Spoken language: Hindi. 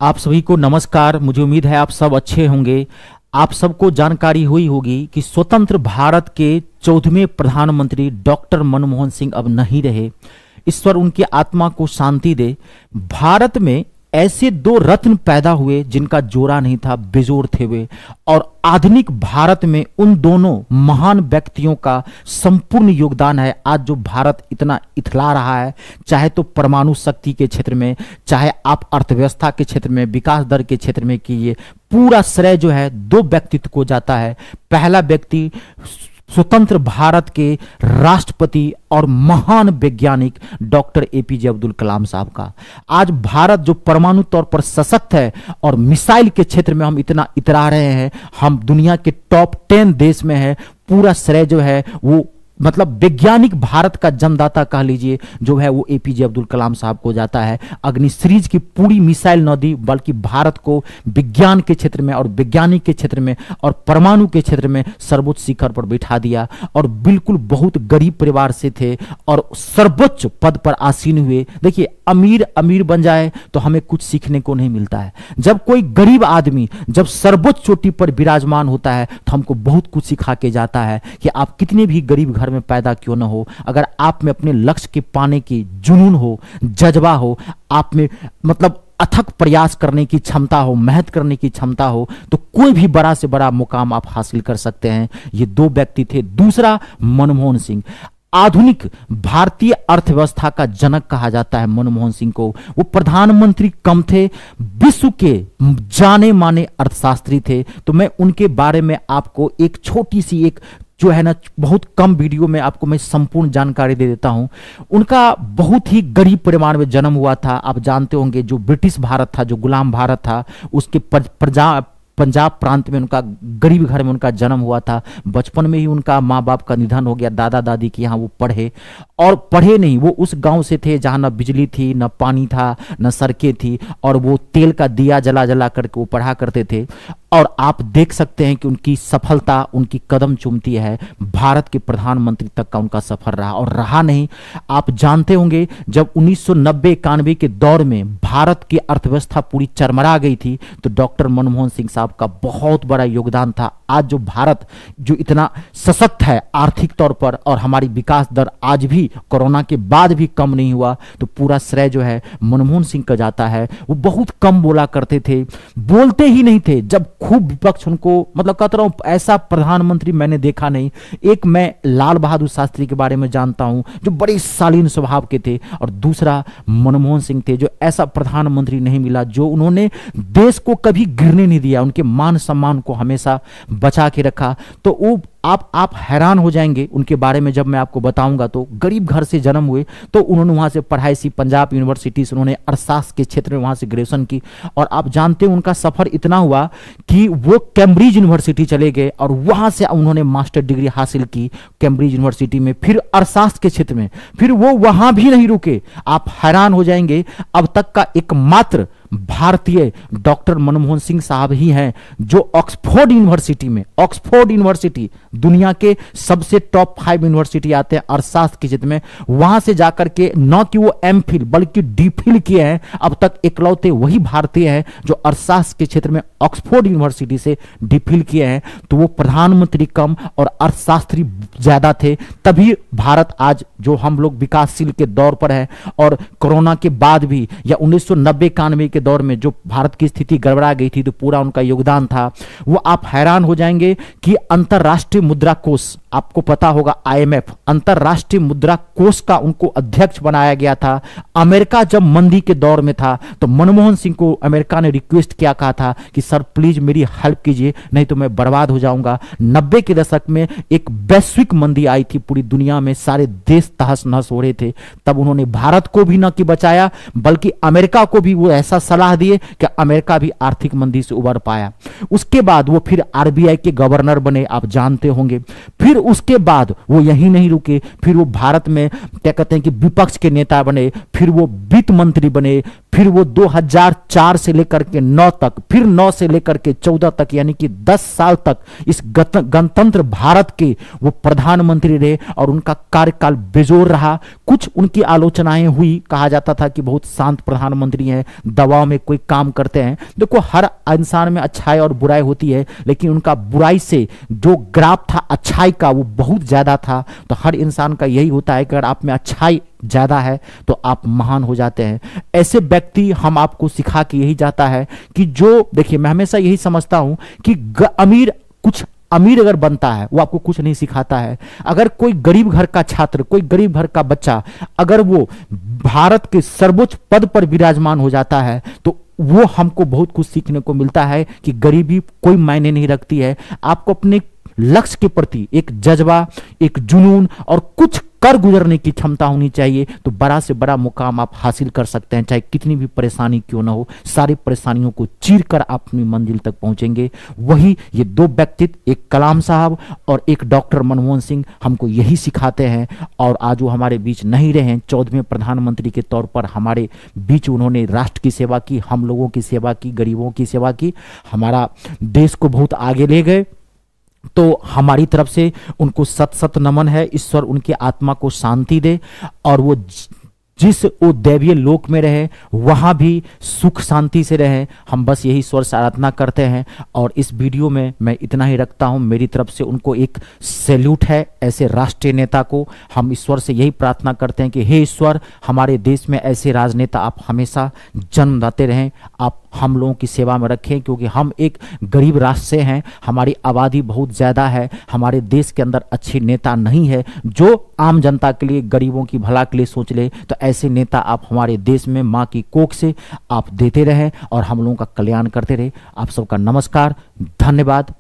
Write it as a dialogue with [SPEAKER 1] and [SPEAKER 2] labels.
[SPEAKER 1] आप सभी को नमस्कार। मुझे उम्मीद है आप सब अच्छे होंगे। आप सबको जानकारी हुई होगी कि स्वतंत्र भारत के 14वें प्रधानमंत्री डॉक्टर मनमोहन सिंह अब नहीं रहे। ईश्वर उनकी आत्मा को शांति दे। भारत में ऐसे दो रत्न पैदा हुए जिनका जोड़ा नहीं था, बेजोड़ थे वे, और आधुनिक भारत में उन दोनों महान व्यक्तियों का संपूर्ण योगदान है। आज जो भारत इतना इथला रहा है, चाहे तो परमाणु शक्ति के क्षेत्र में, चाहे आप अर्थव्यवस्था के क्षेत्र में, विकास दर के क्षेत्र में कीजिए, पूरा श्रेय जो है दो व्यक्तित्व को जाता है। पहला व्यक्ति स्वतंत्र भारत के राष्ट्रपति और महान वैज्ञानिक डॉक्टर एपीजे अब्दुल कलाम साहब का। आज भारत जो परमाणु तौर पर सशक्त है और मिसाइल के क्षेत्र में हम इतना इतरा रहे हैं, हम दुनिया के टॉप 10 देश में है, पूरा श्रेय जो है वो मतलब वैज्ञानिक भारत का जन्मदाता कह लीजिए जो है वो एपीजे अब्दुल कलाम साहब को जाता है। अग्नि सीरीज की पूरी मिसाइल न दी, बल्कि भारत को विज्ञान के क्षेत्र में और वैज्ञानिक के क्षेत्र में और परमाणु के क्षेत्र में सर्वोच्च शिखर पर बिठा दिया। और बिल्कुल बहुत गरीब परिवार से थे और सर्वोच्च पद पर आसीन हुए। देखिए, अमीर अमीर बन जाए तो हमें कुछ सीखने को नहीं मिलता है। जब कोई गरीब आदमी जब सर्वोच्च चोटी पर विराजमान होता है तो हमको बहुत कुछ सिखा के जाता है कि आप कितने भी गरीब घर में पैदा क्यों न हो, अगर आप में अपने लक्ष्य के पाने की जुनून हो, जज्बा हो, आप में मतलब अथक प्रयास करने की क्षमता हो, मेहनत करने की क्षमता हो, तो कोई भी बड़ा से बड़ा मुकाम आप हासिल कर सकते हैं। ये दो व्यक्ति थे। दूसरा, मनमोहन सिंह। आधुनिक भारतीय अर्थव्यवस्था का जनक कहा जाता है मनमोहन सिंह को। वो प्रधानमंत्री कम थे, विश्व के जाने माने अर्थशास्त्री थे। तो मैं उनके बारे में आपको एक छोटी सी एक जो है ना बहुत कम वीडियो में आपको मैं संपूर्ण जानकारी दे देता हूं। उनका बहुत ही गरीब परिवार में जन्म हुआ था। आप जानते होंगे जो ब्रिटिश भारत था, जो गुलाम भारत था, उसके पंजाब प्रांत में उनका गरीब घर में उनका जन्म हुआ था। बचपन में ही उनका माँ बाप का निधन हो गया। दादा दादी के यहाँ वो पढ़े, और पढ़े नहीं, वो उस गांव से थे जहाँ न बिजली थी, न पानी था, न सड़कें थी, और वो तेल का दिया जला जला करके वो पढ़ा करते थे। और आप देख सकते हैं कि उनकी सफलता उनकी कदम चूमती है। भारत के प्रधानमंत्री तक का उनका सफर रहा और रहा नहीं। आप जानते होंगे जब 1990-91 के दौर में भारत की अर्थव्यवस्था पूरी चरमरा गई थी तो डॉक्टर मनमोहन सिंह साहब का बहुत बड़ा योगदान था। आज जो भारत जो इतना सशक्त है आर्थिक तौर पर, और हमारी विकास दर आज भी कोरोना के बाद भी कम नहीं हुआ, तो पूरा श्रेय जो है मनमोहन सिंह का जाता है। वो बहुत कम बोला करते थे, बोलते ही नहीं थे। जब खूब विपक्ष उनको मतलब कहता रहा हूं, ऐसा प्रधानमंत्री मैंने देखा नहीं। एक मैं लाल बहादुर शास्त्री के बारे में जानता हूं जो बड़े शालीन स्वभाव के थे, और दूसरा मनमोहन सिंह थे जो ऐसा प्रधानमंत्री नहीं मिला जो उन्होंने देश को कभी गिरने नहीं दिया, उनके मान सम्मान को हमेशा बचा के रखा। तो वो आप हैरान हो जाएंगे उनके बारे में जब मैं आपको बताऊंगा। तो गरीब घर से जन्म हुए, तो उन्होंने वहां से पढ़ाई सी पंजाब यूनिवर्सिटी से, उन्होंने अर्थशास्त्र के क्षेत्र में वहां से ग्रेजुएशन की। और आप जानते हैं उनका सफर इतना हुआ कि वो कैम्ब्रिज यूनिवर्सिटी चले गए और वहां से उन्होंने मास्टर डिग्री हासिल की कैम्ब्रिज यूनिवर्सिटी में, फिर अर्थशास्त्र के क्षेत्र में। फिर वो वहां भी नहीं रुके। आप हैरान हो जाएंगे, अब तक का एकमात्र भारतीय डॉक्टर मनमोहन सिंह साहब ही हैं जो ऑक्सफोर्ड यूनिवर्सिटी में, ऑक्सफोर्ड यूनिवर्सिटी दुनिया के सबसे टॉप 5 यूनिवर्सिटी आते हैं अर्थशास्त्र के क्षेत्र में, वहां से जाकर के न कि वो एमफिल बल्कि डीफिल किए हैं। अब तक इकलौते वही भारतीय हैं जो अर्थशास्त्र के क्षेत्र में ऑक्सफोर्ड यूनिवर्सिटी से डीफिल किए हैं। तो वो प्रधानमंत्री कम और अर्थशास्त्री ज्यादा थे, तभी भारत आज जो हम लोग विकासशील के दौर पर है। और कोरोना के बाद भी या 1990-91 के दौर में जो भारत की स्थिति गड़बड़ा गई थी, तो पूरा उनका योगदान था। वो आप हैरान हो जाएंगे कि अंतरराष्ट्रीय मुद्रा कोष, आपको पता होगा IMF, अंतरराष्ट्रीय मुद्रा कोष का उनको अध्यक्ष बनाया गया था। अमेरिका जब मंदी के दौर में था तो मनमोहन सिंह को अमेरिका ने रिक्वेस्ट किया, कहा था कि सर प्लीज मेरी हेल्प कीजिए, नहीं तो मैं बर्बाद हो जाऊंगा। 90 के दशक में एक वैश्विक मंदी आई थी, पूरी दुनिया में सारे देश तहस नहस हो रहे थे। तब उन्होंने भारत को भी न कि बचाया बल्कि अमेरिका को भी वो ऐसा सलाह दिए कि अमेरिका भी आर्थिक मंदी से उबर पाया। उसके बाद वो फिर RBI के गवर्नर बने, आप जानते होंगे। फिर उसके बाद वो यही नहीं रुके, फिर वो भारत में क्या कहते हैं कि विपक्ष के नेता बने, फिर वो वित्त मंत्री बने, फिर वो 2004 से लेकर के 9 तक, फिर 9 से लेकर के 14 तक, यानी कि 10 साल तक इस गणतंत्र भारत के वो प्रधानमंत्री रहे और उनका कार्यकाल बेजोर रहा। कुछ उनकी आलोचनाएं हुई, कहा जाता था कि बहुत शांत प्रधानमंत्री हैं, दबाव में कोई काम करते हैं। देखो, हर इंसान में अच्छाई और बुराई होती है, लेकिन उनका बुराई से जो ग्राफ था अच्छाई का वो बहुत ज्यादा था। तो हर इंसान का यही होता है कि अगर आप में अच्छाई ज्यादा है तो आप महान हो जाते हैं। ऐसे व्यक्ति हम आपको सिखा के यही जाता है कि जो, देखिए मैं हमेशा यही समझता हूं कि अमीर अगर बनता है वो आपको कुछ नहीं सिखाता है। अगर कोई गरीब घर का छात्र, कोई गरीब घर का बच्चा अगर वो भारत के सर्वोच्च पद पर विराजमान हो जाता है तो वो हमको बहुत कुछ सीखने को मिलता है कि गरीबी कोई मायने नहीं रखती है। आपको अपने लक्ष्य के प्रति एक जज्बा, एक जुनून और कुछ कर गुजरने की क्षमता होनी चाहिए, तो बड़ा से बड़ा मुकाम आप हासिल कर सकते हैं, चाहे कितनी भी परेशानी क्यों ना हो। सारी परेशानियों को चीर कर आप अपनी मंजिल तक पहुंचेंगे। वही ये दो व्यक्तित्व, एक कलाम साहब और एक डॉक्टर मनमोहन सिंह, हमको यही सिखाते हैं। और आज वो हमारे बीच नहीं रहे, 14वें प्रधानमंत्री के तौर पर हमारे बीच उन्होंने राष्ट्र की सेवा की, हम लोगों की सेवा की, गरीबों की सेवा की, हमारा देश को बहुत आगे ले गए। तो हमारी तरफ से उनको सत सत नमन है। ईश्वर उनकी आत्मा को शांति दे और वो जिस वो दैवीय लोक में रहे वहां भी सुख शांति से रहे। हम बस यही ईश्वर से आराधना करते हैं। और इस वीडियो में मैं इतना ही रखता हूं। मेरी तरफ से उनको एक सैल्यूट है, ऐसे राष्ट्रीय नेता को। हम ईश्वर से यही प्रार्थना करते हैं कि हे ईश्वर, हमारे देश में ऐसे राजनेता आप हमेशा जन्मदाते रहें, आप हम लोगों की सेवा में रखें, क्योंकि हम एक गरीब राष्ट्र से हैं, हमारी आबादी बहुत ज़्यादा है, हमारे देश के अंदर अच्छे नेता नहीं है जो आम जनता के लिए, गरीबों की भला के लिए सोच ले। तो ऐसे नेता आप हमारे देश में माँ की कोख से आप देते रहें और हम लोगों का कल्याण करते रहे। आप सबका नमस्कार, धन्यवाद।